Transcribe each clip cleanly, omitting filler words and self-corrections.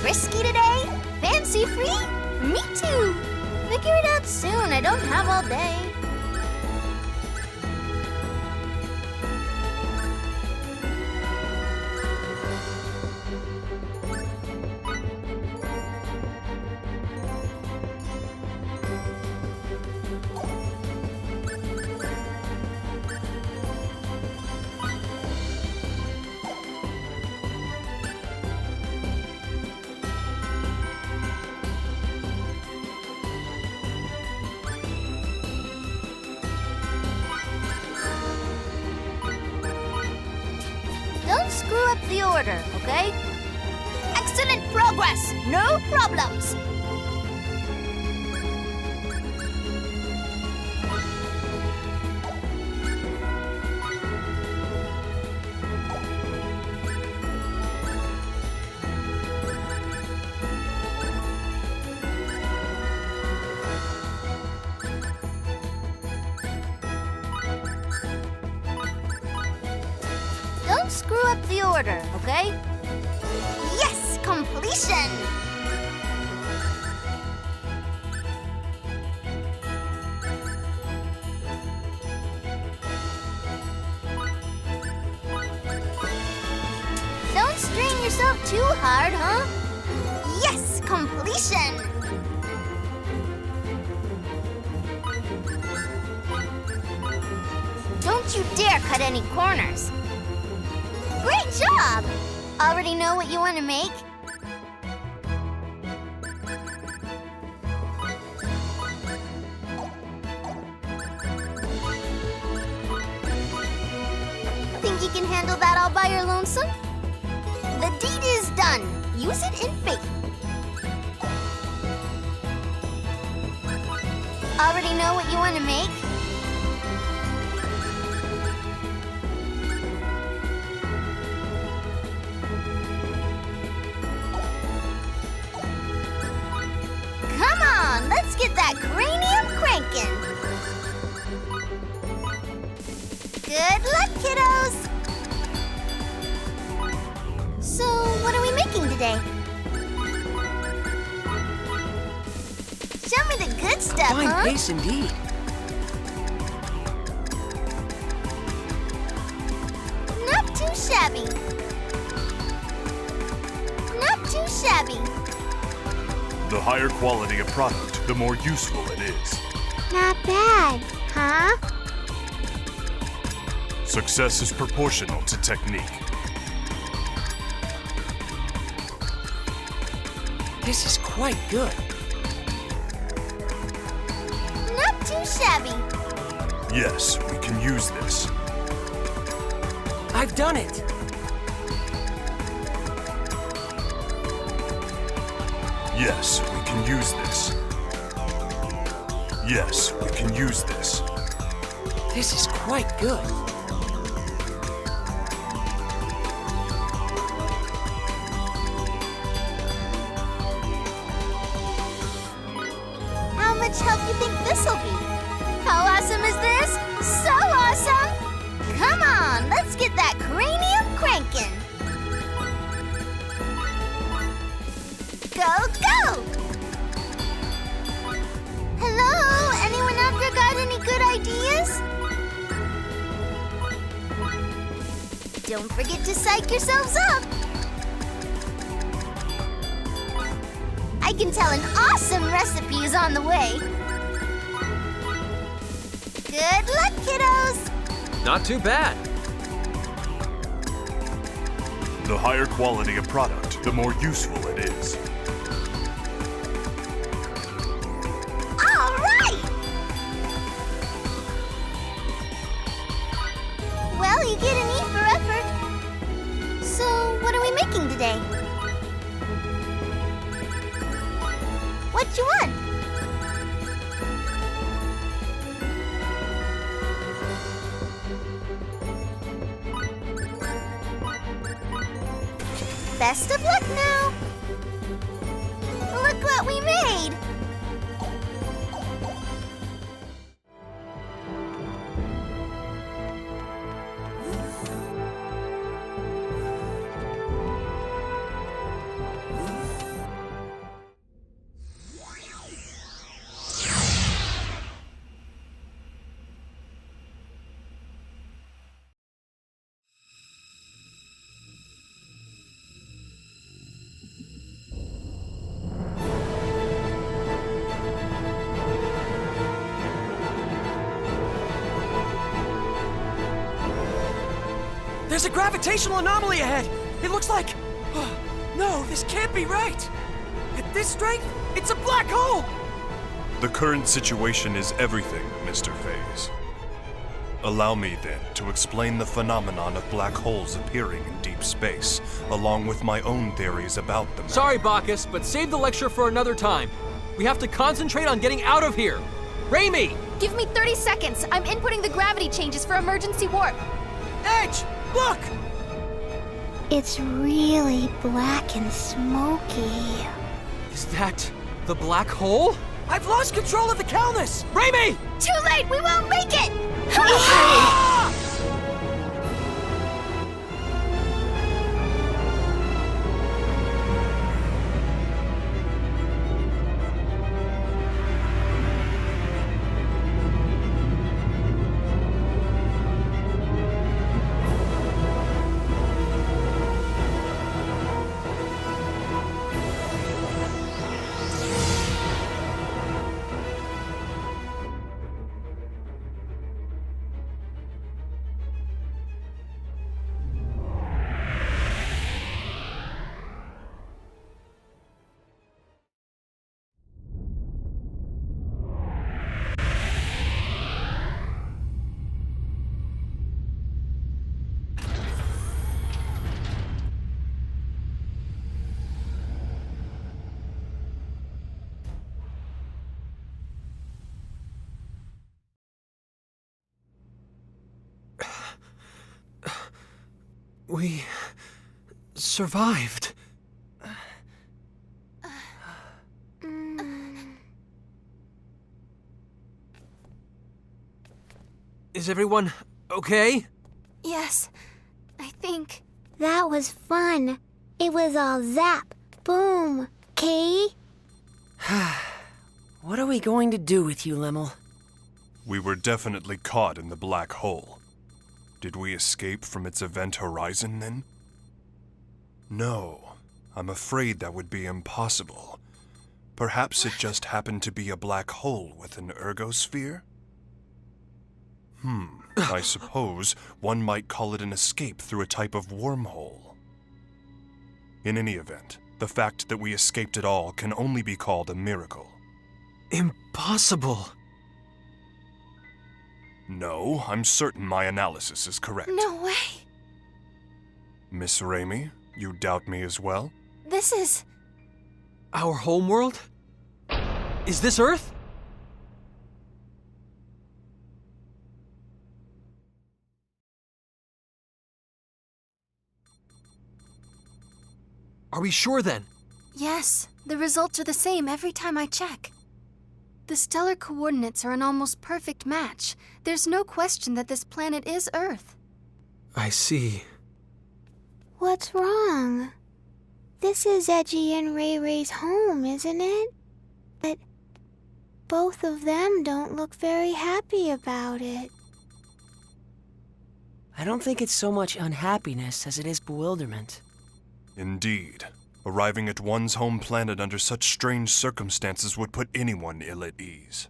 Frisky today? Fancy free? Me too. Figure it out soon. I don't have all day. Don't screw up the order, okay? Excellent progress! No problems! Don't screw up the order, okay? Yes! Completion! Don't strain yourself too hard, huh? Yes! Completion! Don't you dare cut any corners. Great job! Already know what you want to make? Think you can handle that all by your lonesome? The deed is done. Use it in faith. Already know what you want to make? Come on, let's get that cranium cranking. Good luck, kiddos. So, what are we making today? Show me the good stuff, Fine huh? pace indeed. Not too shabby. Not too shabby. The higher quality a product, the more useful it is. Not bad, huh? Success is proportional to technique. This is quite good. Not too shabby. Yes, we can use this. I've done it. Yes, we can use this. Yes, we can use this. This is quite good. How much help you think this'll be? How awesome is this? So awesome! Come on, let's get that cranium cranking. Go, go! Hello? Anyone out there got any good ideas? Don't forget to psych yourselves up. I can tell an awesome recipe is on the way. Good luck, kiddos! Not too bad. The higher quality a product, the more useful it is. All right! Well, you get an E for effort. So, what are we making today? What you want? Best of luck now! Look what we made! There's a gravitational anomaly ahead! It looks like... Oh, no, this can't be right! At this strength, it's a black hole! The current situation is everything, Mr. Phase. Allow me, then, to explain the phenomenon of black holes appearing in deep space, along with my own theories about them. Sorry, Bacchus, but save the lecture for another time. We have to concentrate on getting out of here. Raimi! Give me 30 seconds. I'm inputting the gravity changes for emergency warp. Edge! Look! It's really black and smoky. Is that the black hole? I've lost control of the Calnus! Raimi! Too late! We won't make it! We survived. Is everyone okay? Yes, I think. That was fun. It was all zap, boom, Kay? What are we going to do with you, Lemel? We were definitely caught in the black hole. Did we escape from its event horizon, then? No, I'm afraid that would be impossible. Perhaps it just happened to be a black hole with an ergosphere? I suppose one might call it an escape through a type of wormhole. In any event, the fact that we escaped at all can only be called a miracle. Impossible. No, I'm certain my analysis is correct. No way. Miss Raimi, you doubt me as well? This is... Our homeworld? Is this Earth? Are we sure then? Yes, the results are the same every time I check. The stellar coordinates are an almost perfect match. There's no question that this planet is Earth. I see. What's wrong? This is Edgy and Ray Ray's home, isn't it? But both of them don't look very happy about it. I don't think it's so much unhappiness as it is bewilderment. Indeed. Arriving at one's home planet under such strange circumstances would put anyone ill at ease.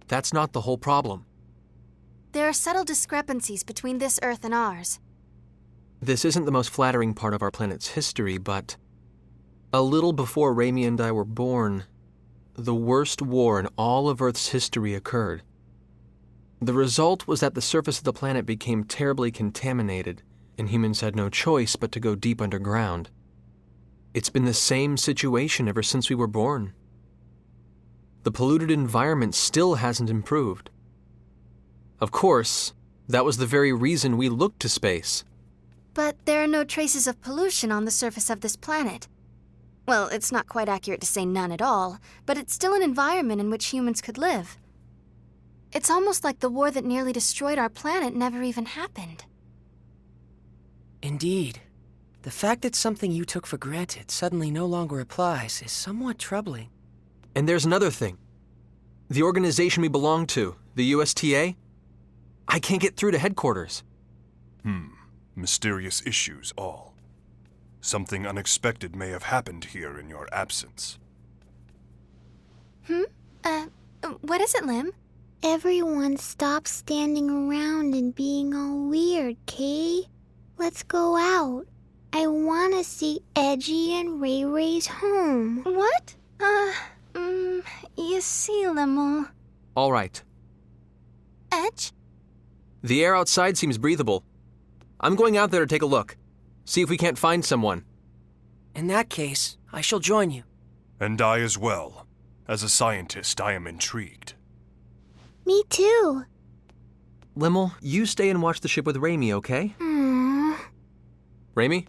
That's not the whole problem. There are subtle discrepancies between this Earth and ours. This isn't the most flattering part of our planet's history, but a little before Raimi and I were born, the worst war in all of Earth's history occurred. The result was that the surface of the planet became terribly contaminated, and humans had no choice but to go deep underground. It's been the same situation ever since we were born. The polluted environment still hasn't improved. Of course, that was the very reason we looked to space. But there are no traces of pollution on the surface of this planet. Well, it's not quite accurate to say none at all, but it's still an environment in which humans could live. It's almost like the war that nearly destroyed our planet never even happened. Indeed. The fact that something you took for granted suddenly no longer applies is somewhat troubling. And there's another thing. The organization we belong to, the USTA, I can't get through to headquarters. Mysterious issues all. Something unexpected may have happened here in your absence. What is it, Lim? Everyone stop standing around and being all weird, Kay. Let's go out. I want to see Edgy and Ray Ray's home. What? You see, Limmel. All right. Edge? The air outside seems breathable. I'm going out there to take a look. See if we can't find someone. In that case, I shall join you. And I as well. As a scientist, I am intrigued. Me too. Limmel, you stay and watch the ship with Raimi, okay? Raimi,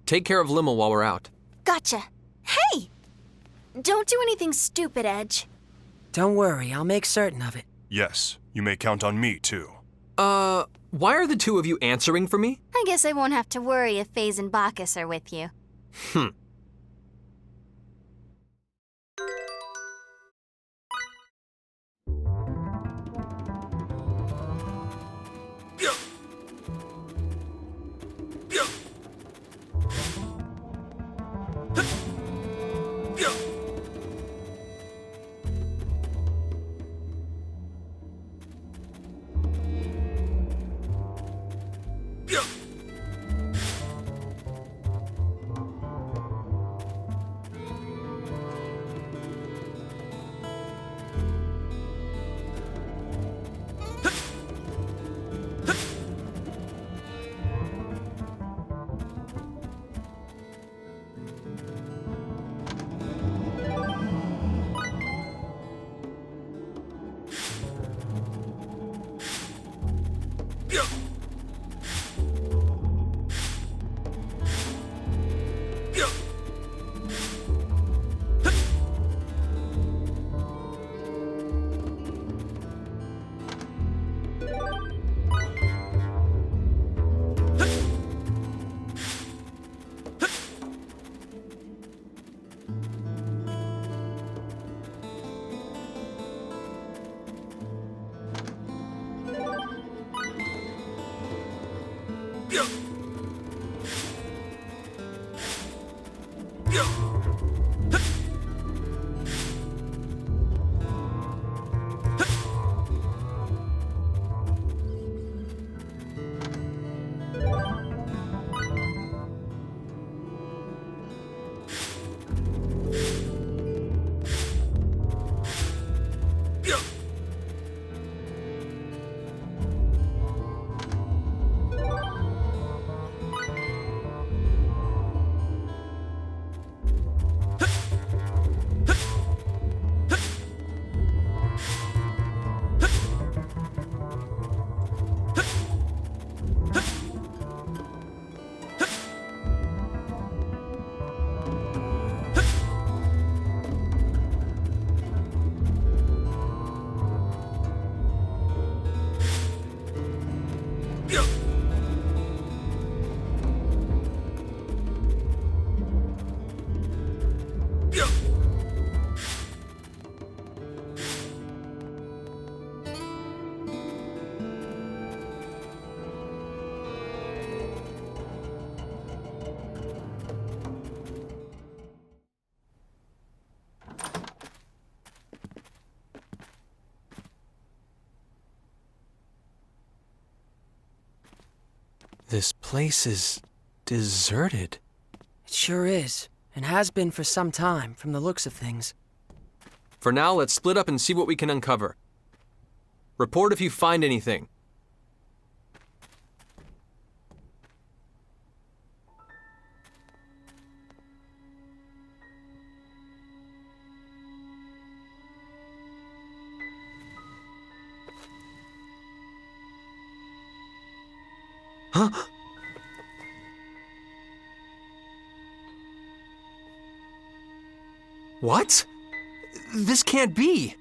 take care of Limmel while we're out. Gotcha. Hey! Don't do anything stupid, Edge. Don't worry, I'll make certain of it. Yes, you may count on me too. Why are the two of you answering for me? I guess I won't have to worry if Faze and Bacchus are with you. This place is deserted. It sure is, and has been for some time, from the looks of things. For now, let's split up and see what we can uncover. Report if you find anything. Huh? What? This can't be!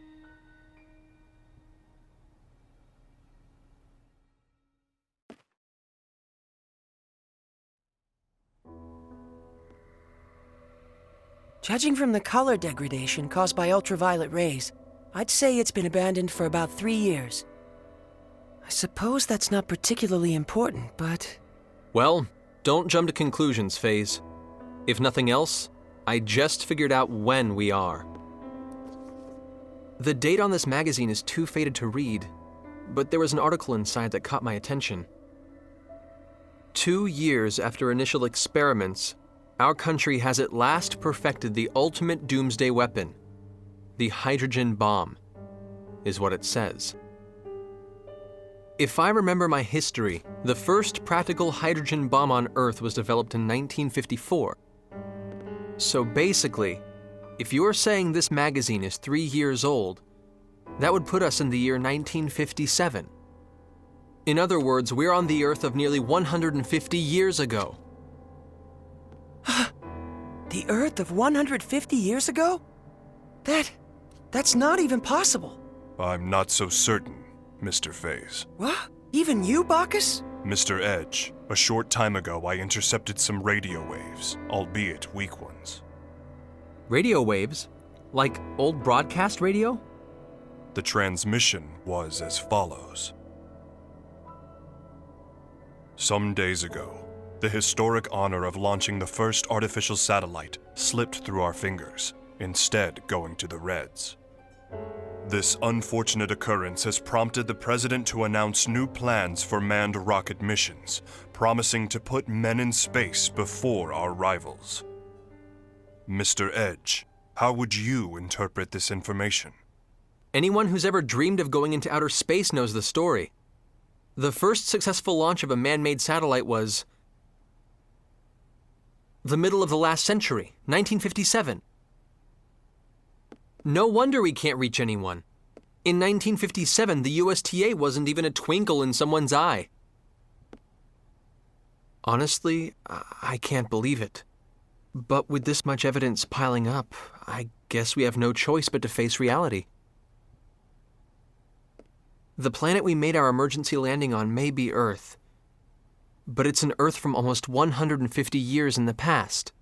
Judging from the color degradation caused by ultraviolet rays, I'd say it's been abandoned for about 3 years. I suppose that's not particularly important, but... Well, don't jump to conclusions, FaZe. If nothing else, I just figured out when we are. The date on this magazine is too faded to read, but there was an article inside that caught my attention. 2 years after initial experiments, our country has at last perfected the ultimate doomsday weapon. The hydrogen bomb, is what it says. If I remember my history, the first practical hydrogen bomb on Earth was developed in 1954. So basically, if you're saying this magazine is 3 years old, that would put us in the year 1957. In other words, we're on the Earth of nearly 150 years ago. The Earth of 150 years ago? That's not even possible. I'm not so certain, Mr. FaZe. What? Even you, Bacchus? Mr. Edge, a short time ago I intercepted some radio waves, albeit weak ones. Radio waves? Like old broadcast radio? The transmission was as follows. Some days ago, the historic honor of launching the first artificial satellite slipped through our fingers, instead going to the Reds. This unfortunate occurrence has prompted the President to announce new plans for manned rocket missions, promising to put men in space before our rivals. Mr. Edge, how would you interpret this information? Anyone who's ever dreamed of going into outer space knows the story. The first successful launch of a man-made satellite was the middle of the last century, 1957. No wonder we can't reach anyone. In 1957, the USTA wasn't even a twinkle in someone's eye. Honestly, I can't believe it. But with this much evidence piling up, I guess we have no choice but to face reality. The planet we made our emergency landing on may be Earth, but it's an Earth from almost 150 years in the past.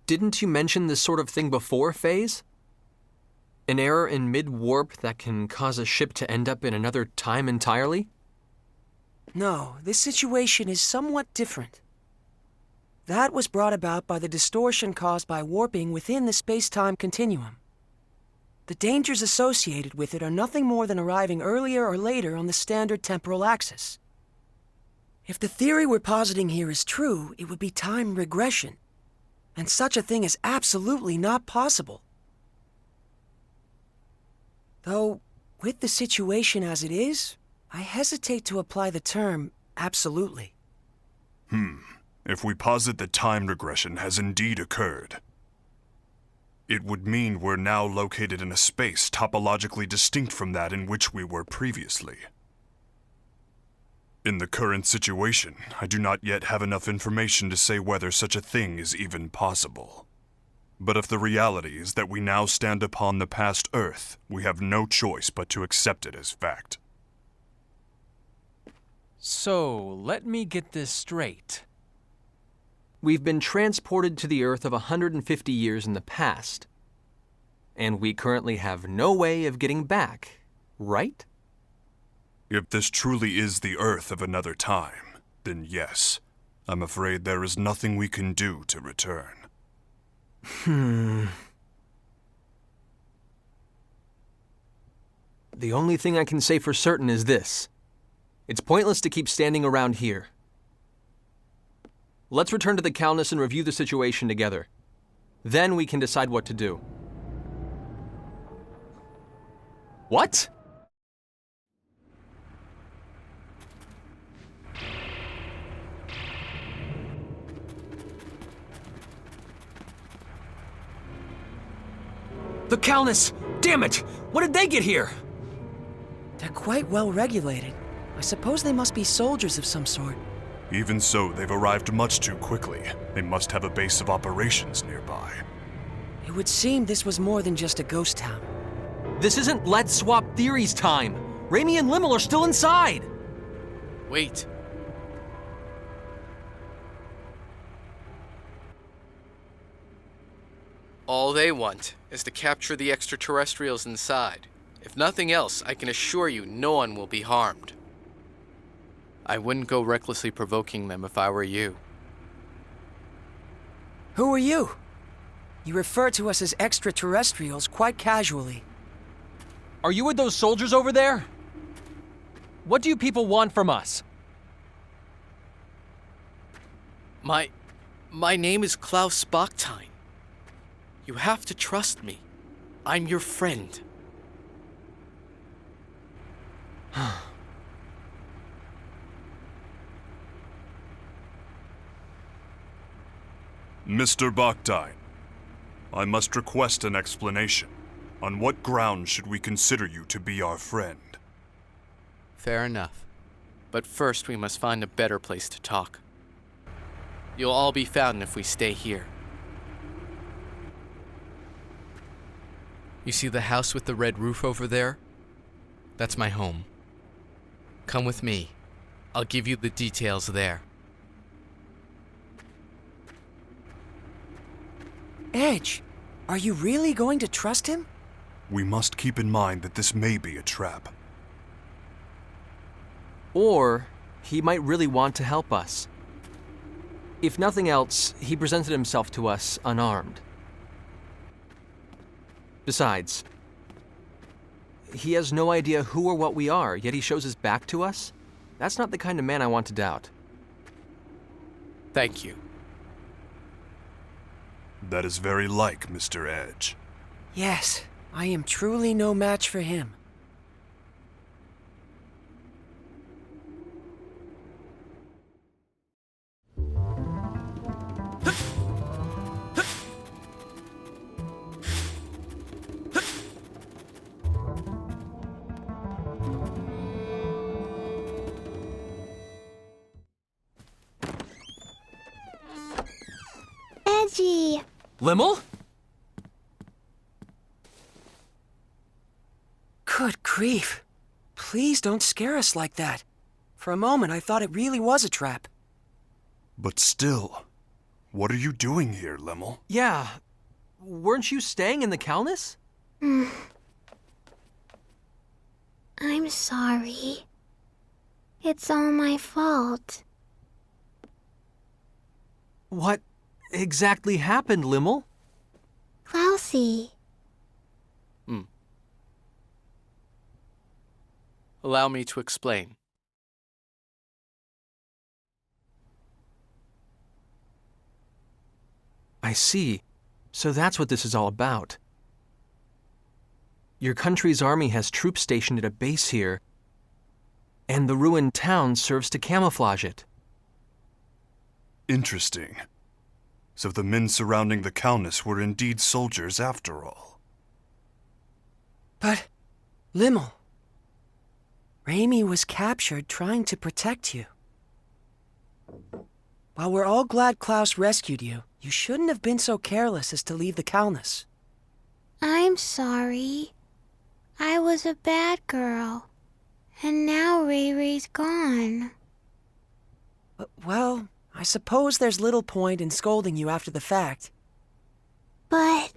Didn't you mention this sort of thing before, FaZe? An error in mid-warp that can cause a ship to end up in another time entirely? No, this situation is somewhat different. That was brought about by the distortion caused by warping within the space-time continuum. The dangers associated with it are nothing more than arriving earlier or later on the standard temporal axis. If the theory we're positing here is true, it would be time regression. And such a thing is absolutely not possible. Though, with the situation as it is, I hesitate to apply the term absolutely. If we posit that time regression has indeed occurred, it would mean we're now located in a space topologically distinct from that in which we were previously. In the current situation, I do not yet have enough information to say whether such a thing is even possible. But if the reality is that we now stand upon the past Earth, we have no choice but to accept it as fact. So, let me get this straight. We've been transported to the Earth of 150 years in the past, and we currently have no way of getting back, right? If this truly is the Earth of another time, then yes, I'm afraid there is nothing we can do to return. The only thing I can say for certain is this. It's pointless to keep standing around here. Let's return to the Calnus and review the situation together. Then we can decide what to do. What? The Calnus! Damn it! When did they get here? They're quite well regulated. I suppose they must be soldiers of some sort. Even so, they've arrived much too quickly. They must have a base of operations nearby. It would seem this was more than just a ghost town. This isn't Let's Swap Theories time. Raimi and Limmel are still inside. Wait. All they want is to capture the extraterrestrials inside. If nothing else, I can assure you no one will be harmed. I wouldn't go recklessly provoking them if I were you. Who are you? You refer to us as extraterrestrials quite casually. Are you with those soldiers over there? What do you people want from us? My name is Klaus Bachstein. You have to trust me. I'm your friend. Mr. Bachstein, I must request an explanation. On what grounds should we consider you to be our friend? Fair enough. But first we must find a better place to talk. You'll all be found if we stay here. You see the house with the red roof over there? That's my home. Come with me. I'll give you the details there. Edge, are you really going to trust him? We must keep in mind that this may be a trap. Or he might really want to help us. If nothing else, he presented himself to us unarmed. Besides, he has no idea who or what we are, yet he shows his back to us? That's not the kind of man I want to doubt. Thank you. That is very like Mr. Edge. Yes, I am truly no match for him. Edgy. Limmel? Good grief. Please don't scare us like that. For a moment, I thought it really was a trap. But still, what are you doing here, Limmel? Yeah. Weren't you staying in the Calnus? I'm sorry. It's all my fault. What exactly happened, Limmel? Klausy. Allow me to explain. I see. So that's what this is all about. Your country's army has troops stationed at a base here, and the ruined town serves to camouflage it. Interesting. So the men surrounding the Calnus were indeed soldiers after all. But, Limmel, Raimi was captured trying to protect you. While we're all glad Klaus rescued you, you shouldn't have been so careless as to leave the Calnus. I'm sorry. I was a bad girl. And now Ray Ray's gone. Well, I suppose there's little point in scolding you after the fact. But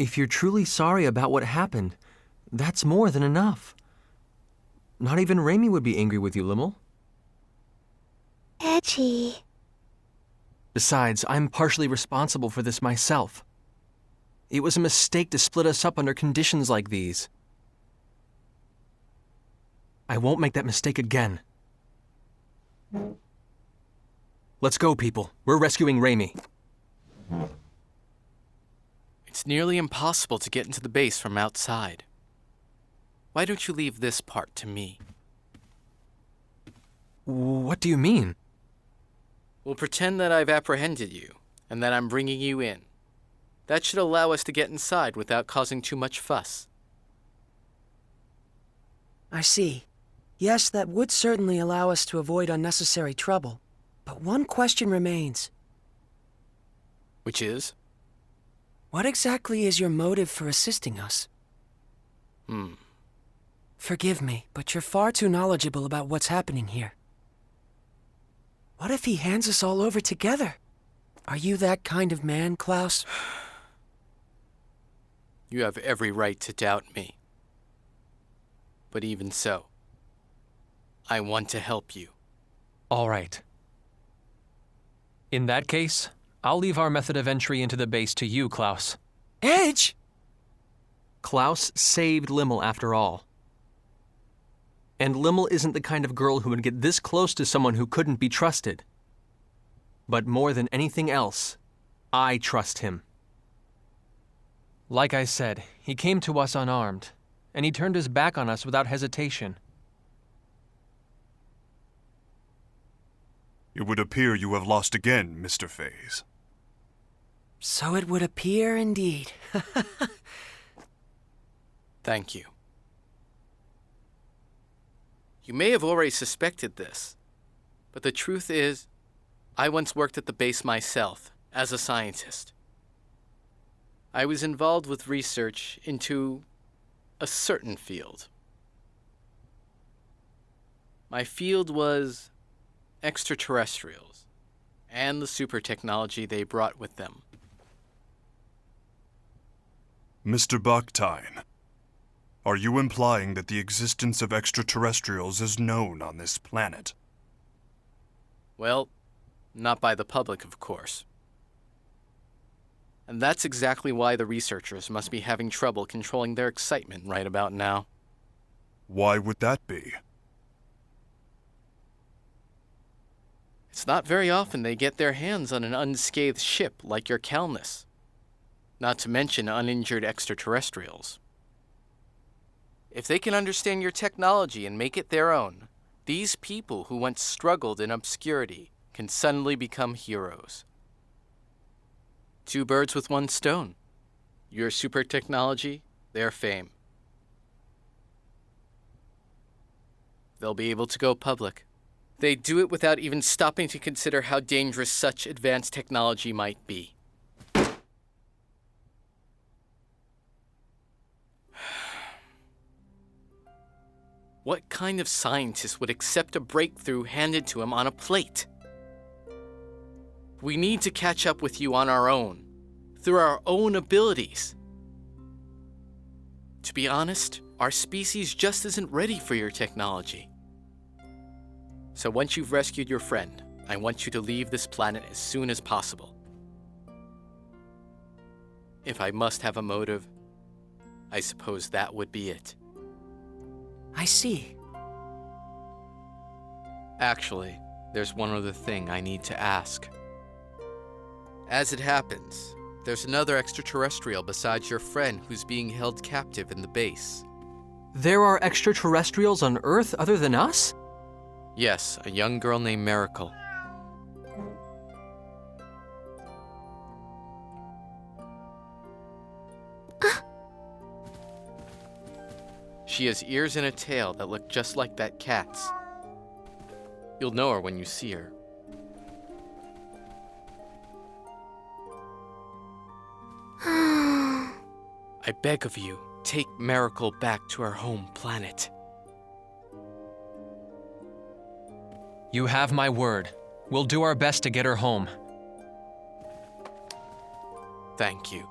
If you're truly sorry about what happened, that's more than enough. Not even Raimi would be angry with you, Limmel. Edgy. Besides, I'm partially responsible for this myself. It was a mistake to split us up under conditions like these. I won't make that mistake again. Let's go, people. We're rescuing Raimi. It's nearly impossible to get into the base from outside. Why don't you leave this part to me? What do you mean? We'll pretend that I've apprehended you, and that I'm bringing you in. That should allow us to get inside without causing too much fuss. I see. Yes, that would certainly allow us to avoid unnecessary trouble. But one question remains. Which is? What exactly is your motive for assisting us? Forgive me, but you're far too knowledgeable about what's happening here. What if he hands us all over together? Are you that kind of man, Klaus? You have every right to doubt me. But even so, I want to help you. All right. In that case, I'll leave our method of entry into the base to you, Klaus. Edge! Klaus saved Limmel after all. And Limmel isn't the kind of girl who would get this close to someone who couldn't be trusted. But more than anything else, I trust him. Like I said, he came to us unarmed, and he turned his back on us without hesitation. It would appear you have lost again, Mr. Faze. So it would appear indeed. Thank you. You may have already suspected this, but the truth is, I once worked at the base myself, as a scientist. I was involved with research into a certain field. My field was extraterrestrials, and the super technology they brought with them. Mr. Bakhtayn, are you implying that the existence of extraterrestrials is known on this planet? Well, not by the public, of course. And that's exactly why the researchers must be having trouble controlling their excitement right about now. Why would that be? It's not very often they get their hands on an unscathed ship like your Calnus. Not to mention uninjured extraterrestrials. If they can understand your technology and make it their own, these people who once struggled in obscurity can suddenly become heroes. Two birds with one stone. Your super technology, their fame. They'll be able to go public. They do it without even stopping to consider how dangerous such advanced technology might be. What kind of scientist would accept a breakthrough handed to him on a plate? We need to catch up with you on our own, through our own abilities. To be honest, our species just isn't ready for your technology. So once you've rescued your friend, I want you to leave this planet as soon as possible. If I must have a motive, I suppose that would be it. I see. Actually, there's one other thing I need to ask. As it happens, there's another extraterrestrial besides your friend who's being held captive in the base. There are extraterrestrials on Earth other than us? Yes, a young girl named Miracle. She has ears and a tail that look just like that cat's. You'll know her when you see her. I beg of you, take Miracle back to her home planet. You have my word. We'll do our best to get her home. Thank you.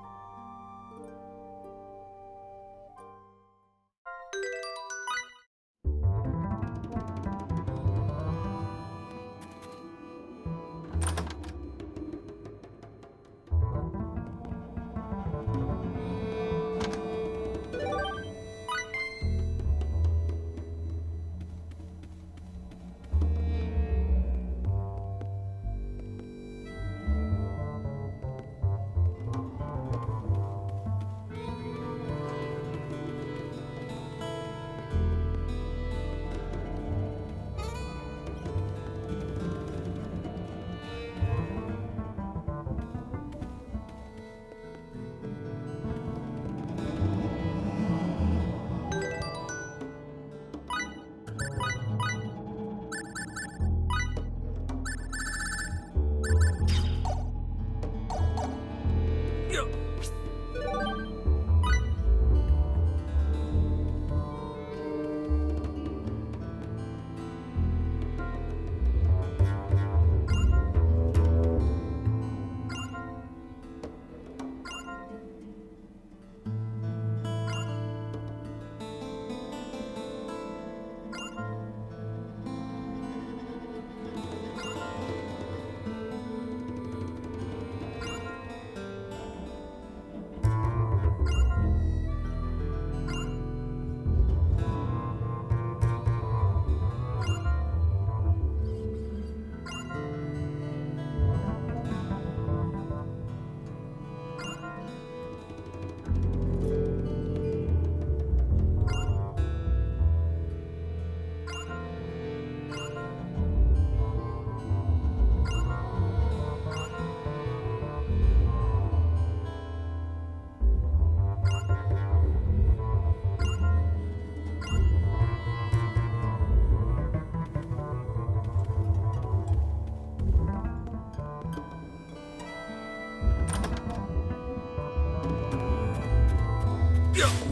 Yeah.